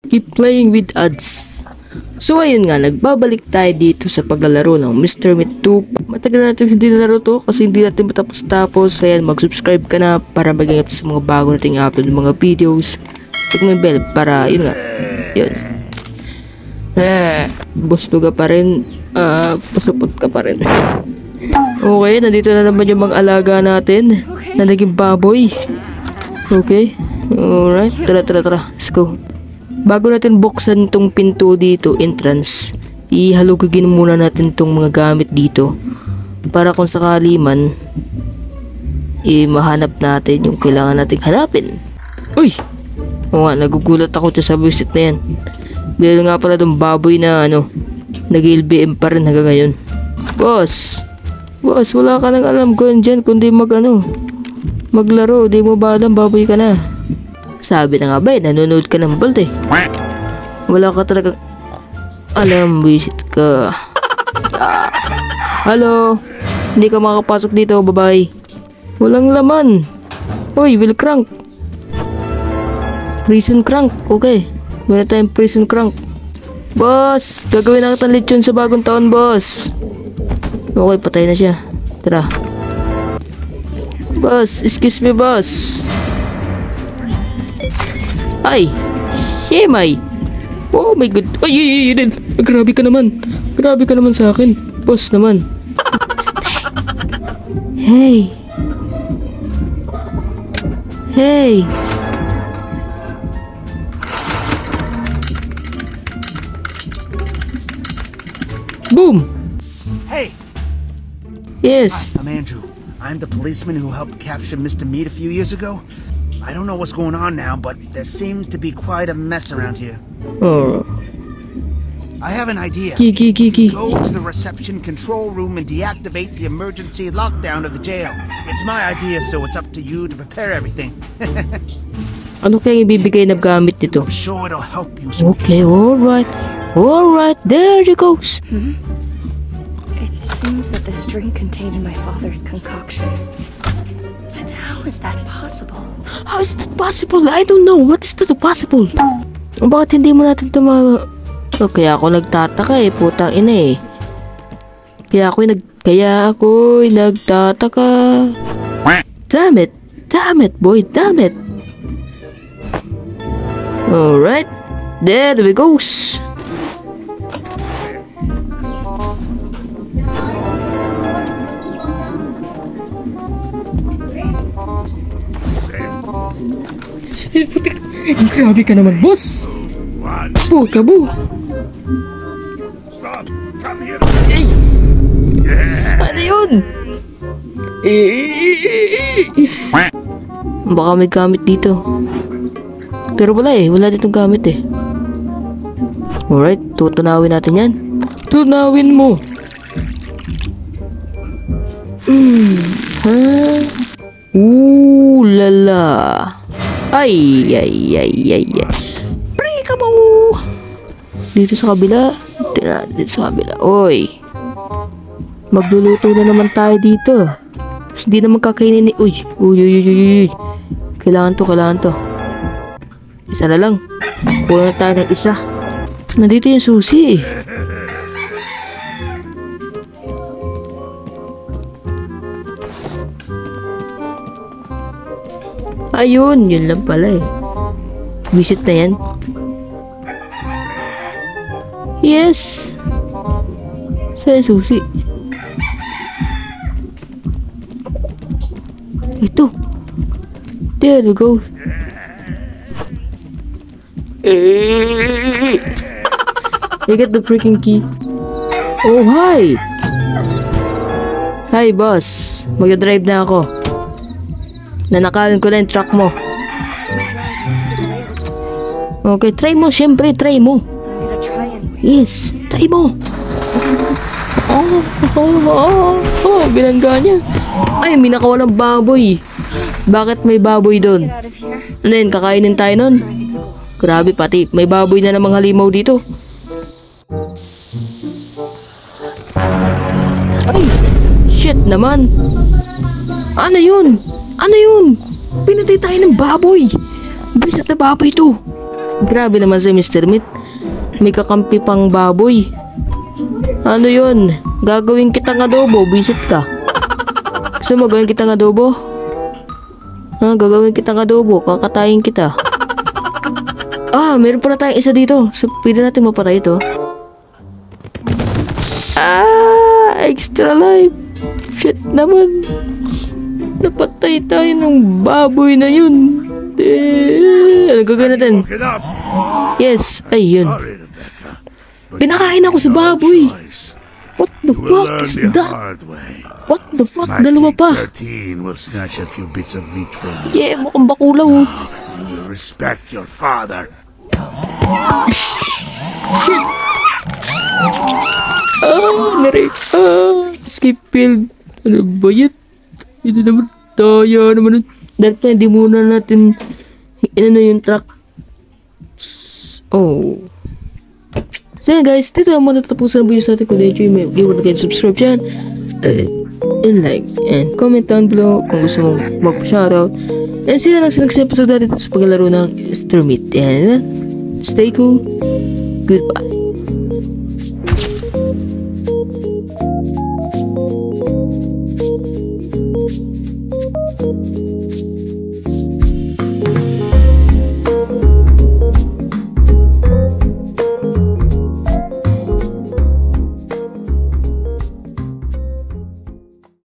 Keep playing with ads. So ayun nga, nagbabalik tayo dito sa paglalaro ng Mr. Meat 2. Matagal natin hindi nalaro to kasi hindi natin matapos-tapos. Ayan, mag-subscribe ka na para maging up sa mga bago nating upload ng mga videos. Click mo yung bell para, yun nga, yun. Gusto ka pa rin, pasupot ka pa rin. Okay, nandito na naman yung mga alaga natin na naging baboy. Okay, alright, tara, let's go. Bago natin buksan tong pinto dito, entrance, ihalugagin muna natin tong mga gamit dito para kung sakali man mahanap natin yung kailangan nating hanapin. Uy! Oo nga, nagugulat ako sa visit na yan. Dahil nga pala tong baboy na nag-LBM pa rin hanggang ngayon. Boss, wala ka nang alam ko dyan kundi maglaro. Di mo ba alam baboy ka na? Sabi na nga ba nanonood ka ng Bolt eh. Wala ka talagang alam, visit ka. Hello? Hindi ka makapasok dito, babae. Walang laman. Uy, will crank. Prison crank, okay. Meron tayong prison crank. Boss, gagawin na kitang lechon sa bagong taon, boss. Okay, patay na siya. Tara. Boss, excuse me, boss. Ay, shemay. Oh my god. Ay, grabe ka naman. Grabe ka naman sa akin. Boss naman. Hey. Boom. Hey. Yes. Hi, I'm Andrew. I'm the policeman who helped capture Mr. Meat a few years ago. I don't know what's going on now, but there seems to be quite a mess around here. Oh. I have an idea. Kiki. Go to the reception control room and deactivate the emergency lockdown of the jail. It's my idea, so it's up to you to prepare everything. Ano kaya ibibigay na gamit nito? I'm sure it'll help you. Okay, alright, there you goes. It seems that the string contained in my father's concoction. But how is that possible? How is that possible? I don't know. What is that possible? Bakit hindi mo natin ito kaya ako nagtataka putang ina Kaya ako'y nagtataka. Damn it, boy, damn it. Alright, there we goes. Grabe ka naman, boss. Puta mo. Ay! Ano yun? Baka may gamit dito. Pero wala wala ditong gamit Alright, tutunawin natin yan. Tunawin mo. Lala. Ay. Pre ka mo. Dito sa kabila. Oy. Magluluto na naman tayo dito. Tapos di naman kakainin ni... Uy. Kailangan to. Isa na lang. Puro na tayo ng isa. Nandito yung susi Ayun, yun lang pala Visit na yan. Yes. Saan susi? Ito. There we go. I got the freaking key. Oh, hi. Hi, boss. Mag-drive na ako. Nanakawin ko na yung truck mo. Okay, try mo. Siyempre, try mo. Yes, try mo. Binangga niya. Ay, may nakawalang baboy. Bakit may baboy doon? Ano yun, kakainin tayo nun? Grabe, pati may baboy na namang halimaw dito. Ay, shit naman. Ano yun? Pinatay tayo ng baboy. Bisit na baboy to. Grabe naman si Mr. Meat. May kakampi pang baboy. Ano yun? Gagawin kitang adobo, visit ka. Gusto mo gawin kitang adobo? Ha, gagawin kitang adobo, kakatayin kita. Ah, meron pala tayong isa dito. So, pwede natin mapatay ito. Ah, extra life. Shit naman. Napatay tayo ng baboy na yun. Ano gagawin natin? Look it up. Yes, ay yun. Sorry, Rebecca. but Pinakain ako sa no baboy. choice. What the You will fuck learn is the that? hard way. What the fuck? My Dalawa pa. 13 will snatch a few bits of meat from you. Yeah, mukhang bakulaw. Oh. You will respect your father. Shit. Ah, narik. Ah, escape field. Ano ba yan? Ito naman. Daya naman. Dahil pa, hindi muna natin inano yung truck. Oh. So yun guys, dito lang muna tapusan ang video sa atin. Kung na-enjoy mo, give it a like, subscribe dyan. And like, and comment down below kung gusto mong mag-shoutout. And sila lang sa next episode natin sa paglalaro ng Extermite. And stay cool. Goodbye.